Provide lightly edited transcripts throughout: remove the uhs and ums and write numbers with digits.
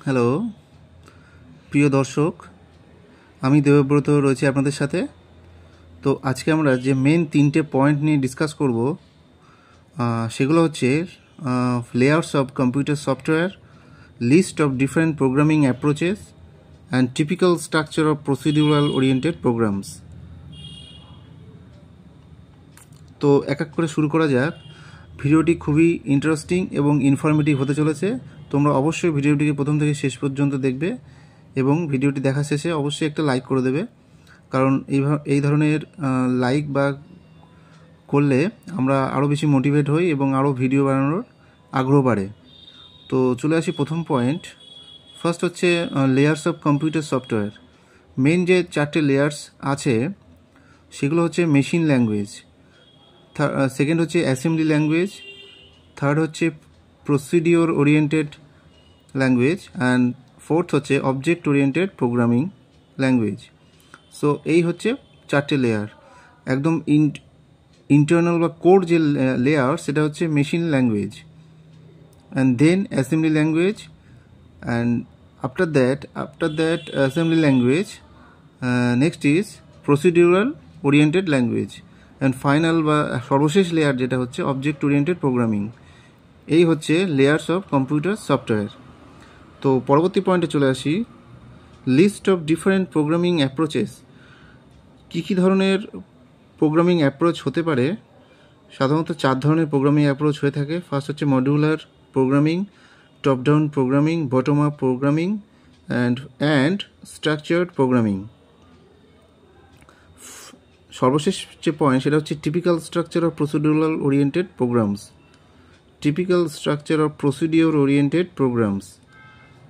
Hello প্রিয় দর্শক, আমি দেবব্রত রয়েছি আপনাদের সাথে। তো আজকে আমরা যে মেন 3টে পয়েন্ট নিয়ে ডিসকাস করব সেগুলো হচ্ছে layers of computer software, list of different programming approaches and typical structure of procedural oriented programs. তো এক এক করে শুরু করা যাক। ভিডিওটি খুবই ইন্টারেস্টিং এবং ইনফরমেটিভ হতে চলেছে। তোমরা অবশ্যই ভিডিওটিকে প্রথম থেকে শেষ পর্যন্ত দেখবে এবং ভিডিওটি দেখা শেষে অবশ্যই একটা লাইক করে দেবে, কারণ এই ধরনের লাইক বা করলে আমরা আরও বেশি মোটিভেট হই এবং আরও ভিডিও বানানোর আগ্রহ বাড়ে। তো চলে আসি প্রথম পয়েন্ট। ফার্স্ট হচ্ছে layers of computer software. Main যে 4টে লেয়ার্স আছে সেগুলো হচ্ছে মেশিন ল্যাঙ্গুয়েজ, সেকেন্ড হচ্ছে অ্যাসেম্বলি ল্যাঙ্গুয়েজ, থার্ড হচ্ছে procedure oriented language and fourth হচ্ছে object oriented programming language. So এই হচ্ছে 4টে লেয়ার। একদম ইন্টারনাল বা কোর যে লেয়ার সেটা হচ্ছে machine language, and then assembly language, and after that assembly language next is procedural oriented language, and final বা সর্বশেষ লেয়ার যেটা হচ্ছে অবজেক্ট ওরিয়েন্টেড প্রোগ্রামিং। এই হচ্ছে লেয়ার্স অফ কম্পিউটার সফটওয়্যার। তো পরবর্তী পয়েন্টে চলে আসি, list of different programming approaches. কী ধরনের প্রোগ্রামিং অ্যাপ্রোচ হতে পারে? সাধারণত 4 ধরনের প্রোগ্রামিং অ্যাপ্রোচ হয়ে থাকে। ফার্স্ট হচ্ছে modular programming, top down programming, bottom up programming and structured programming. সর্বশেষ যে পয়েন্ট সেটা হচ্ছে typical structure of procedural oriented programs. Typical structure of procedure oriented programs.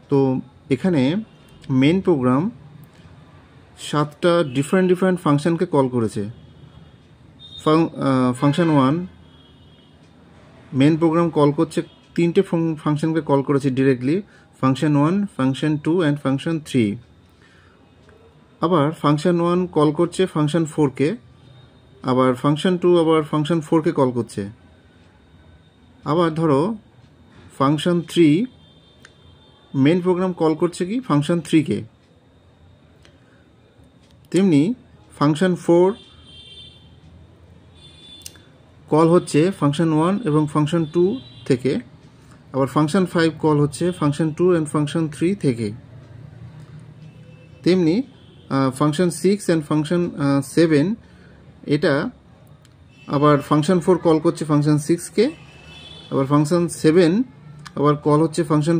তো এখানে মেন প্রোগ্রাম 7টা ডিফারেন্ট ফাংশনকে কল করেছে। ফাংশন 1 মেন প্রোগ্রাম কল করছে 3টে ফাংশনকে কল করেছে directly, function 1, function 2 and function 3। আবার ফাংশন 1 কল করছে ফাংশন 4কে, আবার ফাংশন 2 আবার ফাংশন 4কে কল করছে। আবার ধরো ফাংশন 3 মেন প্রোগ্রাম কল করছে কি ফাংশন 3কে। তেমনি ফাংশন 4 কল হচ্ছে ফাংশন 1 এবং ফাংশন 2 থেকে, আবার ফাংশন 5 কল হচ্ছে ফাংশন 2 অ্যান্ড ফাংশন 3 থেকে। তেমনি ফাংশন 6 অ্যান্ড ফাংশন 7 এটা আবার ফাংশন 4 কল করছে ফাংশন 6কে, আবার ফাংশন 7 আবার কল হচ্ছে ফাংশন